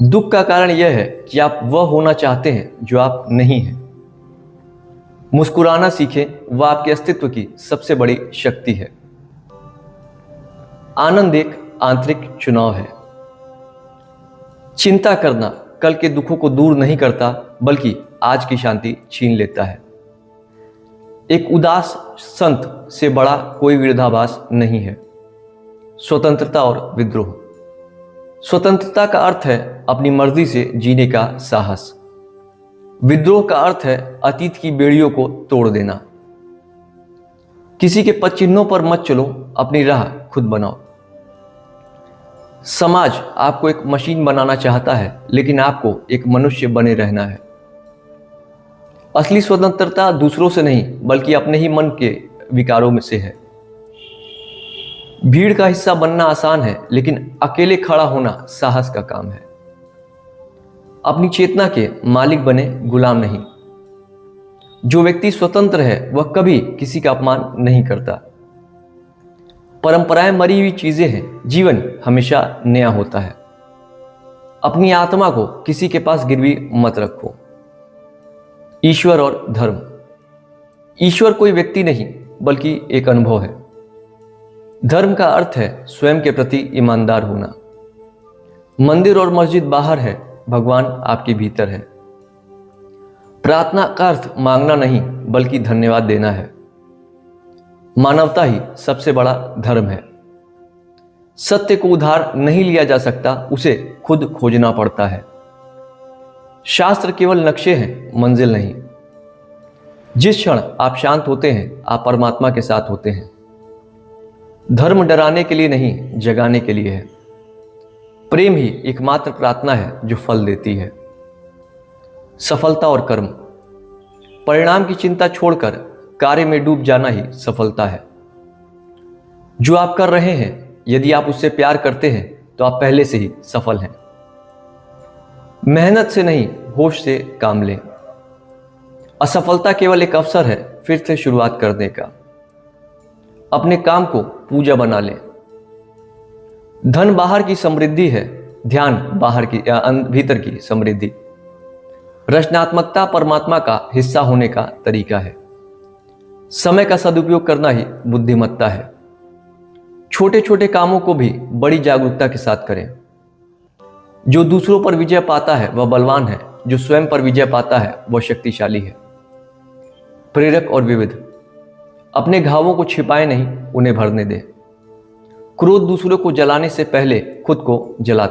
दुख का कारण यह है कि आप वह होना चाहते हैं जो आप नहीं हैं। मुस्कुराना सीखें, वह आपके अस्तित्व की सबसे बड़ी शक्ति है। आनंद एक आंतरिक चुनाव है। चिंता करना कल के दुखों को दूर नहीं करता, बल्कि आज की शांति छीन लेता है। एक उदास संत से बड़ा कोई विरोधाभास नहीं है। स्वतंत्रता और विद्रोह। स्वतंत्रता का अर्थ है अपनी मर्जी से जीने का साहस। विद्रोह का अर्थ है अतीत की बेड़ियों को तोड़ देना। किसी के पदचिन्हों पर मत चलो, अपनी राह खुद बनाओ। समाज आपको एक मशीन बनाना चाहता है, लेकिन आपको एक मनुष्य बने रहना है। असली स्वतंत्रता दूसरों से नहीं, बल्कि अपने ही मन के विकारों में से है। भीड़ का हिस्सा बनना आसान है, लेकिन अकेले खड़ा होना साहस का काम है। अपनी चेतना के मालिक बने, गुलाम नहीं। जो व्यक्ति स्वतंत्र है वह कभी किसी का अपमान नहीं करता। परंपराएं मरी हुई चीजें हैं, जीवन हमेशा नया होता है। अपनी आत्मा को किसी के पास गिरवी मत रखो। ईश्वर और धर्म। ईश्वर कोई व्यक्ति नहीं, बल्कि एक अनुभव है। धर्म का अर्थ है स्वयं के प्रति ईमानदार होना। मंदिर और मस्जिद बाहर है, भगवान आपके भीतर है। प्रार्थना का अर्थ मांगना नहीं, बल्कि धन्यवाद देना है। मानवता ही सबसे बड़ा धर्म है। सत्य को उधार नहीं लिया जा सकता, उसे खुद खोजना पड़ता है। शास्त्र केवल नक्शे हैं, मंजिल नहीं। जिस क्षण आप शांत होते हैं, आप परमात्मा के साथ होते हैं। धर्म डराने के लिए नहीं, जगाने के लिए है। प्रेम ही एकमात्र प्रार्थना है जो फल देती है। सफलता और कर्म। परिणाम की चिंता छोड़कर कार्य में डूब जाना ही सफलता है। जो आप कर रहे हैं, यदि आप उससे प्यार करते हैं तो आप पहले से ही सफल हैं। मेहनत से नहीं, होश से काम लें। असफलता केवल एक अवसर है फिर से शुरुआत करने का। अपने काम को पूजा बना लें। धन बाहर की समृद्धि है, ध्यान बाहर की या भीतर की समृद्धि। रचनात्मकता परमात्मा का हिस्सा होने का तरीका है। समय का सदुपयोग करना ही बुद्धिमत्ता है। छोटे छोटे कामों को भी बड़ी जागरूकता के साथ करें। जो दूसरों पर विजय पाता है वह बलवान है, जो स्वयं पर विजय पाता है वह शक्तिशाली है। प्रेरक और विविध। अपने घावों को छिपाए नहीं, उन्हें भरने दें। क्रोध दूसरों को जलाने से पहले खुद को जलाता